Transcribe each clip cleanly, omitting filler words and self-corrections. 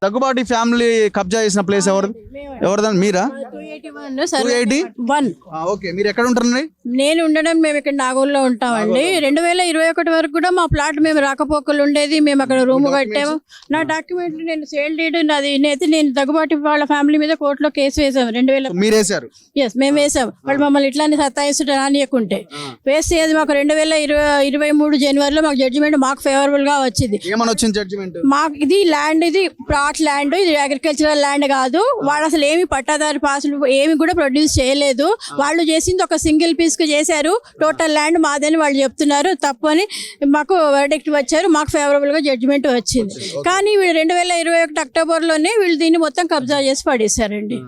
Daggubati family కబ్జా చేసిన place ఎవరిదని మీరా? 281. Okay, మీరు ఎక్కడ ఉంటారండి? నేను ఉండడం మేము ఇక్కడ నాగోల్లో ఉంటామండి. 2021 వరకు కూడా మా ప్లాట్ మేము రాకపోకలు ఉండేది. మేము అక్కడ రూమ్ కట్టాము. నా డాక్యుమెంట్లు నేను సేల్ డీడ్ నాది నేను దగ్గుబాటి వాళ్ళ ఫ్యామిలీ మీద కోర్టులో కేసు వేసాము. 2000 మీరు వేసారు? ఎస్, మేము వేసాం. వాళ్ళు మమ్మల్ని ఇట్లానే సత్తాయిస్తుంటే రానియకుంటే వేస్తే అది మాకు 2023 జనవరిలో మాకు జడ్జిమెంట్ మాకు ఫేవరబుల్ గా వచ్చింది. ఏమని వచ్చింది జడ్జిమెంట్? మాకు ఇది ల్యాండ్, ఇది ప్లాట్ ల్యాండ్, ఇది అగ్రికల్చరల్ ల్యాండ్ కాదు. వాళ్ళు అసలు ఏమి పట్టాదారు పాసులు ఏమి కూడా ప్రొడ్యూస్ చేయలేదు. వాళ్ళు చేసింది ఒక సింగిల్ పీస్ కు చేశారు. టోటల్ ల్యాండ్ మాదని వాళ్ళు చెప్తున్నారు. తప్పు అని మాకు వర్డిక్ట్ వచ్చారు. మాకు ఫేవరబుల్ గా జడ్జిమెంట్ వచ్చింది. కానీ వీళ్ళు 2021 అక్టోబర్లోనే వీళ్ళు దీన్ని మొత్తం కబ్జా చేసి పడేశారండి.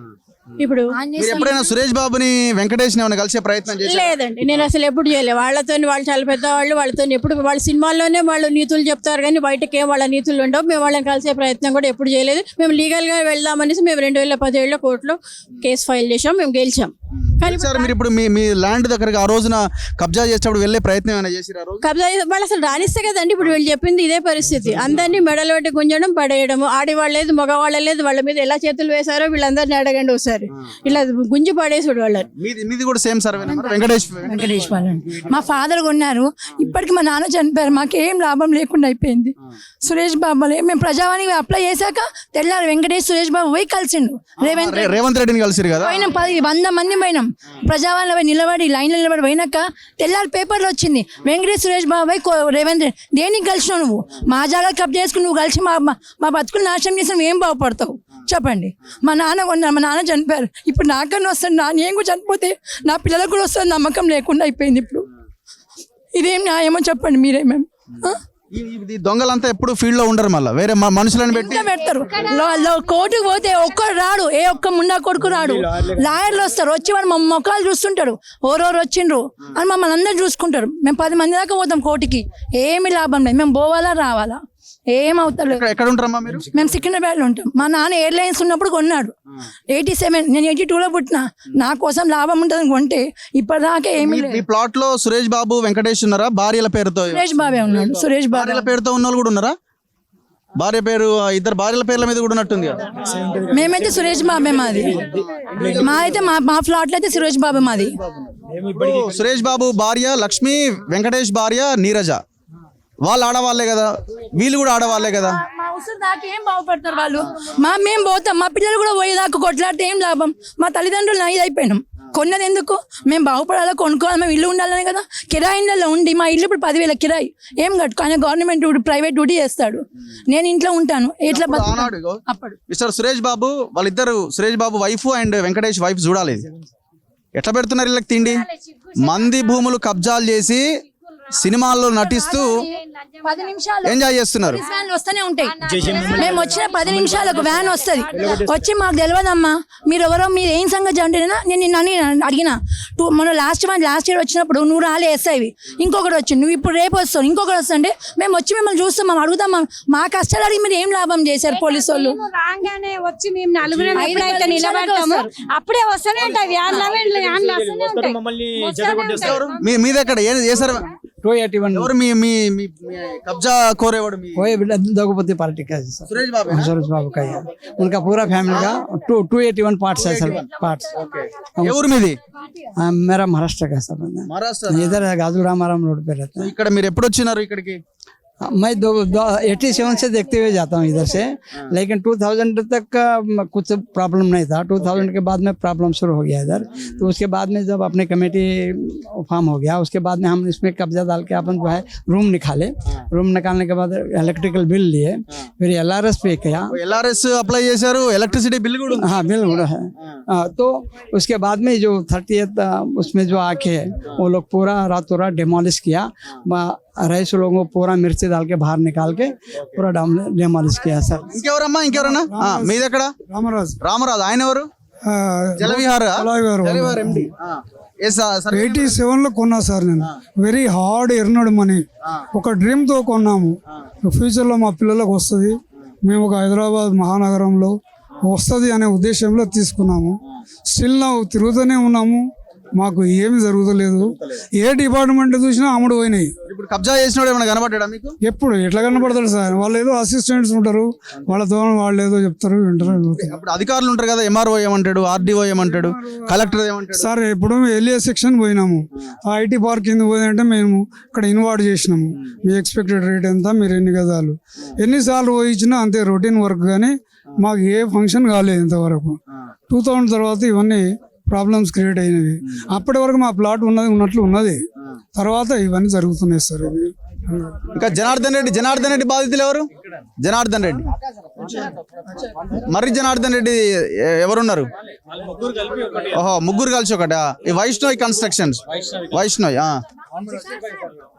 ఇప్పుడు ఎప్పుడైనా సురేష్ బాబుని వెంకటేష్ కలిసే ప్రయత్నం చేశారా? లేదండి, నేను అసలు ఎప్పుడు చేయలేదు. వాళ్ళతో వాళ్ళు చాలా పెద్దవాళ్ళు, వాళ్ళతో ఎప్పుడు వాళ్ళ సినిమాల్లోనే వాళ్ళు నీతులు చెప్తారు కానీ బయటకి ఏం వాళ్ళ నీతులు ఉండవు. మేము వాళ్ళని కలిసే ప్రయత్నం కూడా ఎప్పుడు చేయలేదు. మేము లీగల్ గా వెళ్దామనేసి మేము 2017లో కోర్టులో కేసు ఫైల్ చేసాం. మేము గెలిచాం. కానీ సార్ మీరు ఇప్పుడు మీ ల్యాండ్ దగ్గరకి ఆ రోజున కబ్జా చేసేటప్పుడు వెళ్ళే ప్రయత్నం ఏమైనా చేసిరా? కబ్జా వాళ్ళు అసలు రానిస్తే కదండి. ఇప్పుడు వీళ్ళు చెప్పింది ఇదే పరిస్థితి. అందరినీ మెడలు పెట్టి గుంజడం, పడేయడం. ఆడవాళ్ళు లేదు, మగవాళ్ళ లేదు. వాళ్ళ మీద ఎలా చేతులు వేశారో వీళ్ళందరినీ అడగండి ఒకసారి. ఇలా గుంజి పడేసాడు వాళ్ళని. మీది కూడా సేమ్ సర్వే వెంకటేష్ వాళ్ళని మా ఫాదర్ కొన్నారు. ఇప్పటికి మా నాన్న చనిపోయారు. మాకేం లాభం లేకుండా అయిపోయింది. సురేష్ బాబు మేము ప్రజావాణికి అప్లై చేశాక తెల్లారు వెంకటేష్ సురేష్ బాబు పోయి కలిసిండు. రేవంత్ రెడ్డిని కలిసిరు కదా. పోయినాం, 100 మంది పోయినాం. ప్రజావాణిలో పోయి నిలబడి లైన్లో నిలబడి పోయినాక తెల్లారి పేపర్లో వచ్చింది వెంకటేష్ సురేష్ బాబు పోయి రేవంత్ రెడ్డి. దేనికి కలిసినావు నువ్వు? మా జాగా కప్ చేసుకుని నువ్వు కలిసి మా బతుకులు నాశనం చేసి నువ్వు ఏం బాగుపడతావు చెప్పండి. మా నాన్న కొన్నారు, మా నాన్న చనిపోయారు. ఇప్పుడు నాకన్నా వస్తుంది, నేను కూడా చనిపోతే నా పిల్లలకు కూడా వస్తుంది నమ్మకం లేకుండా అయిపోయింది. ఇప్పుడు ఇదేం న్యాయమో చెప్పండి మీరేమేమి. దొంగలంతా ఎప్పుడు ఫీల్డ్ లో ఉండరు, మళ్ళీ వేరే మనుషులను పెడతారు. కోర్టుకు పోతే ఒక్కడు రాడు, ఏ ఒక్క ముండా కొడుకు రాడు. లాయర్లు వస్తారు, వచ్చి వాళ్ళు మా మొక్కలు చూస్తుంటారు. ఓరోరు వచ్చిండ్రు అని మమ్మల్ని అందరూ చూసుకుంటారు. మేము 10 మంది దాకా పోతాం కోర్టుకి. ఏమి లాభం లేదు. మేము పోవాలా రావాలా ఏమవుతారు. ఎక్కడ ఉంటారమ్మా మీరు? మేము సికింద్రాబాద్లో ఉంటాం. మా నాన్న ఎయిర్లైన్స్ ఉన్నప్పుడు కొన్నాడు. 87, నేను 82లో పుట్టినా. నా కోసం లాభం ఉంటుంది కొంటే. ఇప్పటిదాకా ఏమి లేదు. ఈ ప్లాట్ లో సురేష్ బాబు వెంకటేష్ ఉన్నారా? భార్యల పేరుతో సురేష్ బాబే ఉన్నాడు. సురేష్ బాబు భార్యల పేరుతో ఉన్న వాళ్ళు కూడా ఉన్నారా? భార్య పేరు, ఇద్దరు భార్యల పేర్ల మీద కూడా ఉన్నట్టుంది. మేమైతే సురేష్ బాబే మాది. అయితే మా ఫ్లాట్ లో అయితే సురేష్ బాబే మాది. సురేష్ బాబు భార్య లక్ష్మి, వెంకటేష్ భార్య నీరజ. వాళ్ళు ఆడవాళ్లే కదా, వీళ్ళు కూడా ఆడవాళ్లే కదా. మా ఉసురు దాకా ఏం బాగుపడతారు వాళ్ళు. మేము పోతాం, మా పిల్లలు కూడా పోయేదాకా కొట్లాడితే ఏం లాభం? మా తల్లిదండ్రులు ఇది అయిపోయినాం. కొన్నది ఎందుకు? మేము బాగుపడాలా, కొనుక్కోవాలి, మేము ఇల్లు ఉండాలనే కదా. కిరాయిలో ఉండి మా ఇల్లు ఇప్పుడు 10,000 కిరాయి. ఏం కట్టుకో, ఆయన గవర్నమెంట్ డ్యూటీ, ప్రైవేట్ డ్యూటీ చేస్తాడు. నేను ఇంట్లో ఉంటాను. ఎట్లా అప్పుడు మిస్టర్ సురేష్ బాబు వాళ్ళిద్దరు, Suresh Babu wife and Venkatesh wife చూడాలి ఎట్లా పెడుతున్నారు వీళ్ళకి తిండి. మంది భూములు కబ్జాలు చేసి సినిమాల్లో నటిస్తూ 10 నిమిషాలు ఎంజాయ్ చేస్తున్నారు. వస్తూనే ఉంటాయి. మేము వచ్చిన 10 నిమిషాలకు వ్యాన్ వస్తుంది. వచ్చి మాకు తెలియదమ్మా మీరు ఎవరో, మీరు ఏం సంగతి అంటేనా నేను నిన్ను అడిగిన. మన లాస్ట్ ఇయర్ వచ్చినప్పుడు నువ్వు రాలే ఎస్ఐవి, ఇంకొకటి వచ్చి నువ్వు ఇప్పుడు రేపు వస్తావు, ఇంకొకటి వస్తుంటే మేము వచ్చి మిమ్మల్ని చూస్తాం, మేము అడుగుతాం. మా కష్టాలు అడిగి మీరు ఏం లాభం చేశారు? పోలీసు వాళ్ళు రాగానే వచ్చి మేము నలుగురు నిలబడతాము, అప్పుడే వస్తూనే ఉంటాయి. మీద ఎక్కడ ఏం చేశారు? 281 ఎవరు మీ कब्जा कोरेवाడు? మీ कोई दगुपति पार्टी का है सर, सुरेश बाबू का है। उनका पूरा फैमिली का 281 पार्ट्स है सर, पार्ट्स। ఎవరు మీది? मेरा महाराष्ट्र का सर, महाराष्ट्र इधर गाजू रामाराम रोड पे रहता है। ఇక్కడ మీరు ఎప్పుడు వచ్చినారు ఇక్కడికి? मैं 87 से देखते हुए जाता हूँ इधर से, लेकिन 2000 तक का कुछ प्रॉब्लम नहीं था। 2000 के बाद में प्रॉब्लम शुरू हो गया इधर। तो उसके बाद में जब अपने कमेटी फॉर्म हो गया, उसके बाद में हम इसमें कब्जा डाल के अपन जो है रूम निकाले। रूम निकालने के बाद इलेक्ट्रिकल बिल लिए, फिर LRS पे किया। LRS अप्लाई చేశారు, ఎలక్ట్రిసిటీ బిల్ కూడా? हाँ बिल కూడా है। तो उसके बाद में जो 30th उसमें जो आके वो लोग पूरा रातों रात डिमोलिश किया। रईस लोगों को पूरा मिर्ची डाल के बाहर निकाल के पूरा डेमोलिश किया सर। ఇంకెవరన్నా మీది ఎక్కడ? రామరాజు. ఆయన ఎవరు? జలవిహార్ ఎండి. 87 లో కొన్నా సార్ నేను. వెరీ హార్డ్ ఎర్నడ్ మనీ, ఒక డ్రీమ్ తో కొన్నాము. ఫ్యూచర్ లో మా పిల్లలకు వస్తుంది, మేము ఒక హైదరాబాద్ మహానగరంలో వస్తుంది అనే ఉద్దేశంలో తీసుకున్నాము. స్టిల్ నా తిరుగుతూనే ఉన్నాము, మాకు ఏమి జరుగుతలేదు. ఏ డిపార్ట్మెంట్ చూసినా అమ్ముడు పోయినాయి. ఇప్పుడు కబ్జా చేసినోడు ఏమైనా కనబడ్డా మీకు? ఎప్పుడు ఎట్లా కనపడతాడు సార్? వాళ్ళు ఏదో అసిస్టెంట్స్ ఉంటారు, వాళ్ళతో వాళ్ళు ఏదో చెప్తారు, వింటారు, వెళ్ళిపోతారు. అప్పుడు అధికారులు ఉంటారు కదా, ఎంఆర్ఓ ఏమంటాడు, ఆర్డీఓ ఏమంటాడు, కలెక్టర్ ఏమంటాడు? సార్ ఎప్పుడు ఎలియా సెక్షన్ పోయినాము, ఆ ఐటీ పార్క్ కింద పోయిందంటే మేము ఇక్కడ ఇన్వార్డ్ చేసినాము, మీ ఎక్స్పెక్టెడ్ రేట్ ఎంత, మీరు ఎన్ని గజాలు, ఎన్నిసార్లు పోయించినా అంతే రొటీన్ వర్క్. కానీ మాకు ఏ ఫంక్షన్ కాలేదు ఇంతవరకు. 2000 తర్వాత ఇవన్నీ ప్రాబ్లమ్స్ క్రియేట్ అయినవి. అప్పటి వరకు మా ప్లాట్ ఉన్నట్లు ఉన్నది, తర్వాత ఇవన్నీ జరుగుతున్నాయి సార్. ఇవి ఇంకా జనార్దన్ రెడ్డి బాధితులు ఎవరు? జనార్దన్ రెడ్డి, మరి జనార్దన్ రెడ్డి ఎవరున్నారు? ఓహో, ముగ్గురు కలిసి ఒకట. ఈ వైష్ణవి కన్స్ట్రక్షన్స్, వైష్ణవి